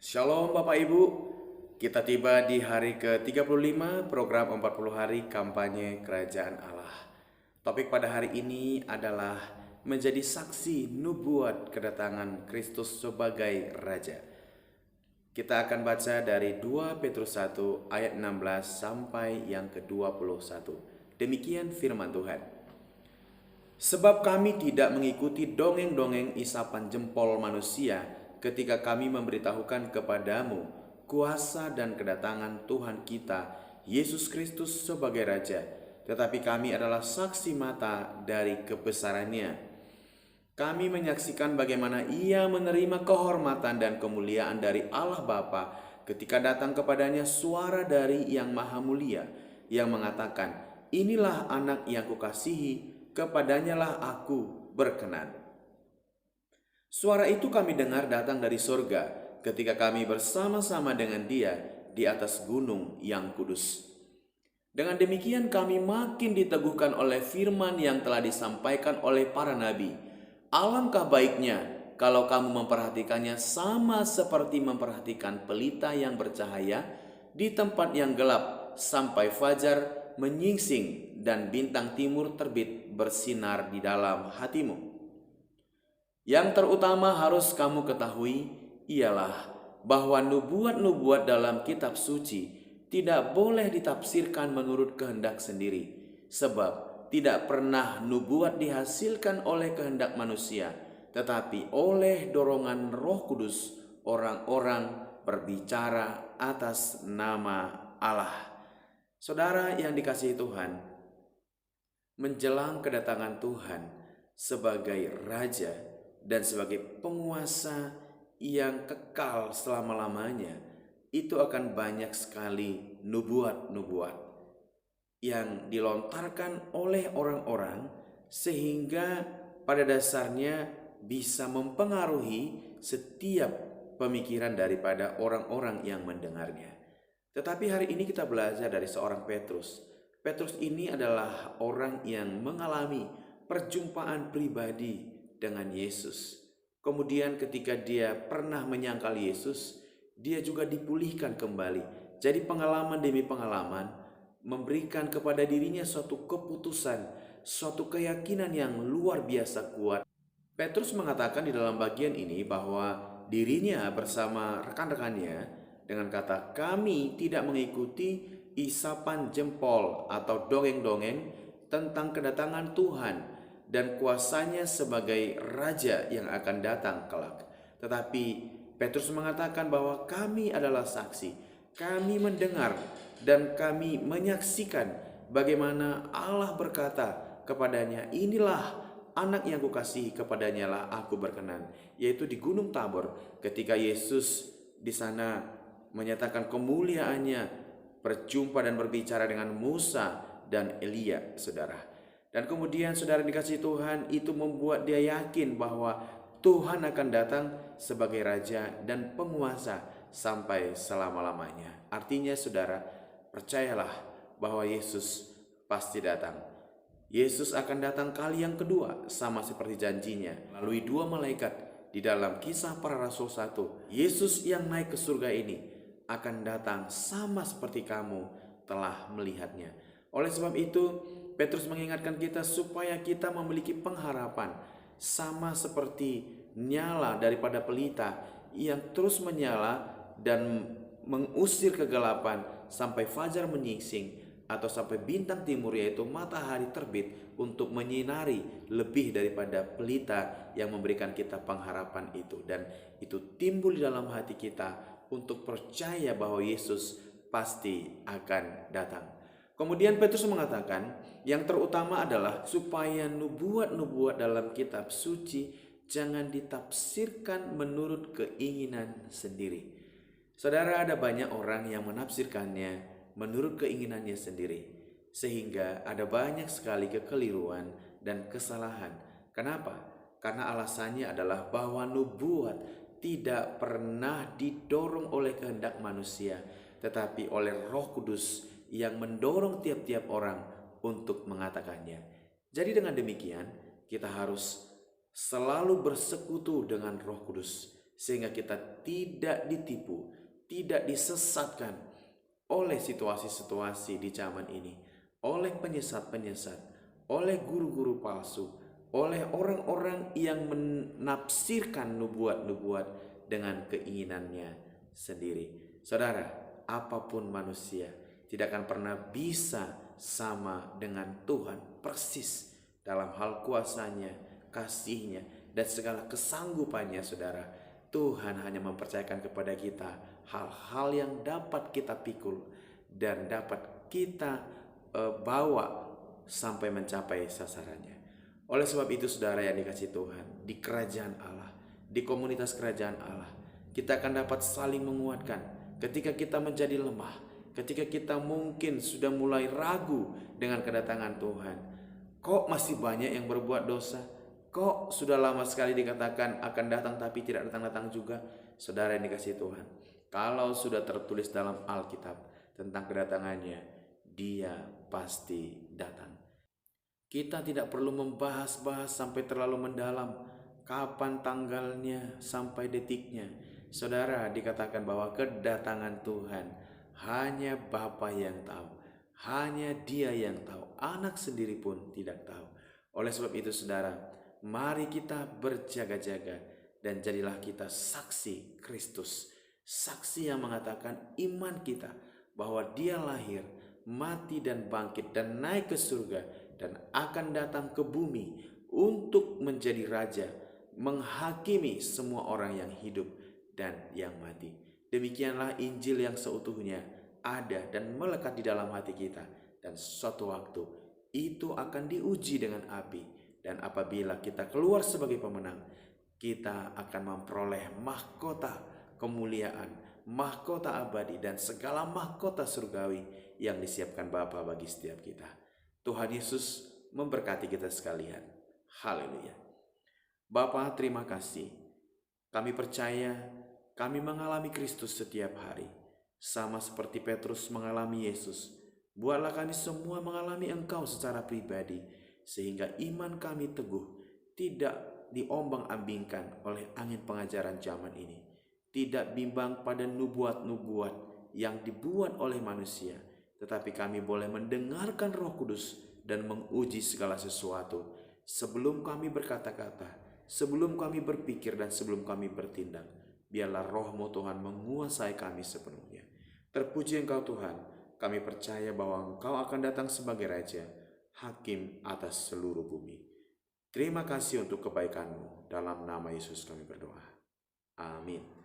Shalom Bapak Ibu, kita tiba di hari ke-35 program 40 hari kampanye Kerajaan Allah. Topik pada hari ini adalah menjadi saksi nubuat kedatangan Kristus sebagai Raja. Kita akan baca dari 2 Petrus 1 ayat 16 sampai yang ke-21. Demikian firman Tuhan. Sebab kami tidak mengikuti dongeng-dongeng isapan jempol manusia ketika kami memberitahukan kepadamu kuasa dan kedatangan Tuhan kita Yesus Kristus sebagai Raja, tetapi kami adalah saksi mata dari kebesarannya. Kami menyaksikan bagaimana Ia menerima kehormatan dan kemuliaan dari Allah Bapa ketika datang kepadanya suara dari Yang Maha Mulia yang mengatakan, "Inilah anak yang kukasihi, kepadanyalah aku berkenan." Suara itu kami dengar datang dari sorga ketika kami bersama-sama dengan Dia di atas gunung yang kudus. Dengan demikian kami makin diteguhkan oleh firman yang telah disampaikan oleh para nabi. Alangkah baiknya kalau kamu memperhatikannya sama seperti memperhatikan pelita yang bercahaya di tempat yang gelap sampai fajar menyingsing dan bintang timur terbit bersinar di dalam hatimu. Yang terutama harus kamu ketahui ialah bahwa nubuat-nubuat dalam kitab suci tidak boleh ditafsirkan menurut kehendak sendiri, sebab tidak pernah nubuat dihasilkan oleh kehendak manusia, tetapi oleh dorongan Roh Kudus orang-orang berbicara atas nama Allah. Saudara yang dikasihi Tuhan, menjelang kedatangan Tuhan sebagai Raja dan sebagai penguasa yang kekal selama-lamanya, itu akan banyak sekali nubuat-nubuat yang dilontarkan oleh orang-orang sehingga pada dasarnya bisa mempengaruhi setiap pemikiran daripada orang-orang yang mendengarnya. Tetapi hari ini kita belajar dari seorang Petrus. Petrus ini adalah orang yang mengalami perjumpaan pribadi dengan Yesus. Kemudian ketika dia pernah menyangkal Yesus, dia juga dipulihkan kembali. Jadi pengalaman demi pengalaman memberikan kepada dirinya suatu keputusan, suatu keyakinan yang luar biasa kuat. Petrus mengatakan di dalam bagian ini bahwa dirinya bersama rekan-rekannya dengan kata, "Kami tidak mengikuti isapan jempol atau dongeng-dongeng tentang kedatangan Tuhan dan kuasanya sebagai Raja yang akan datang kelak. Tetapi Petrus mengatakan bahwa kami adalah saksi, kami mendengar dan kami menyaksikan bagaimana Allah berkata kepadanya, 'Inilah anak yang kukasihi, kepadanyalah aku berkenan,' yaitu di Gunung Tabor ketika Yesus di sana menyatakan kemuliaannya, berjumpa dan berbicara dengan Musa dan Elia, saudara. Dan kemudian saudara dikasihi Tuhan, itu membuat dia yakin bahwa Tuhan akan datang sebagai Raja dan penguasa sampai selama-lamanya. Artinya saudara, percayalah bahwa Yesus pasti datang. Yesus akan datang kali yang kedua sama seperti janjinya melalui dua malaikat di dalam Kisah Para Rasul 1. Yesus yang naik ke surga ini akan datang sama seperti kamu telah melihatnya. Oleh sebab itu, Petrus mengingatkan kita supaya kita memiliki pengharapan sama seperti nyala daripada pelita yang terus menyala dan mengusir kegelapan sampai fajar menyingsing atau sampai bintang timur yaitu matahari terbit untuk menyinari lebih daripada pelita yang memberikan kita pengharapan itu. Dan itu timbul di dalam hati kita untuk percaya bahwa Yesus pasti akan datang. Kemudian Petrus mengatakan yang terutama adalah supaya nubuat-nubuat dalam kitab suci jangan ditafsirkan menurut keinginan sendiri. Saudara, ada banyak orang yang menafsirkannya menurut keinginannya sendiri, sehingga ada banyak sekali kekeliruan dan kesalahan. Kenapa? Karena alasannya adalah bahwa nubuat tidak pernah didorong oleh kehendak manusia, tetapi oleh Roh Kudus yang mendorong tiap-tiap orang untuk mengatakannya. Jadi dengan demikian kita harus selalu bersekutu dengan Roh Kudus. sehingga kita tidak ditipu, tidak disesatkan oleh situasi-situasi di zaman ini, oleh penyesat-penyesat, oleh guru-guru palsu, oleh orang-orang yang menafsirkan nubuat-nubuat dengan keinginannya sendiri. Saudara, apapun manusia tidak akan pernah bisa sama dengan Tuhan persis dalam hal kuasanya, kasihnya, dan segala kesanggupannya. Saudara, Tuhan hanya mempercayakan kepada kita hal-hal yang dapat kita pikul dan dapat kita bawa sampai mencapai sasarannya. Oleh sebab itu, saudara yang dikasihi Tuhan, di kerajaan Allah, di komunitas kerajaan Allah, kita akan dapat saling menguatkan ketika kita menjadi lemah, ketika kita mungkin sudah mulai ragu dengan kedatangan Tuhan. Kok masih banyak yang berbuat dosa? Kok sudah lama sekali dikatakan akan datang tapi tidak datang-datang juga? Saudara yang dikasihi Tuhan, kalau sudah tertulis dalam Alkitab tentang kedatangannya, Dia pasti datang. Kita tidak perlu membahas-bahas sampai terlalu mendalam kapan tanggalnya sampai detiknya. Saudara, dikatakan bahwa kedatangan Tuhan hanya Bapa yang tahu, hanya Dia yang tahu, anak sendiri pun tidak tahu. Oleh sebab itu, saudara, mari kita berjaga-jaga dan jadilah kita saksi Kristus, saksi yang mengatakan iman kita bahwa Dia lahir, mati dan bangkit dan naik ke surga dan akan datang ke bumi untuk menjadi raja, menghakimi semua orang yang hidup dan yang mati. Demikianlah Injil yang seutuhnya ada dan melekat di dalam hati kita, dan suatu waktu itu akan diuji dengan api, dan apabila kita keluar sebagai pemenang, kita akan memperoleh mahkota kemuliaan, mahkota abadi, dan segala mahkota surgawi yang disiapkan Bapa bagi setiap kita. Tuhan Yesus memberkati kita sekalian. Haleluya. Bapa, terima kasih. Kami percaya kami mengalami Kristus setiap hari, sama seperti Petrus mengalami Yesus. Buatlah kami semua mengalami Engkau secara pribadi, sehingga iman kami teguh, tidak diombang-ambingkan oleh angin pengajaran zaman ini, tidak bimbang pada nubuat-nubuat yang dibuat oleh manusia, tetapi kami boleh mendengarkan Roh Kudus dan menguji segala sesuatu sebelum kami berkata-kata, sebelum kami berpikir, dan sebelum kami bertindak. Biarlah Roh-Mu Tuhan menguasai kami sepenuhnya. Terpuji Engkau Tuhan, kami percaya bahwa Engkau akan datang sebagai Raja, Hakim atas seluruh bumi. Terima kasih untuk kebaikan-Mu. Dalam nama Yesus kami berdoa. Amin.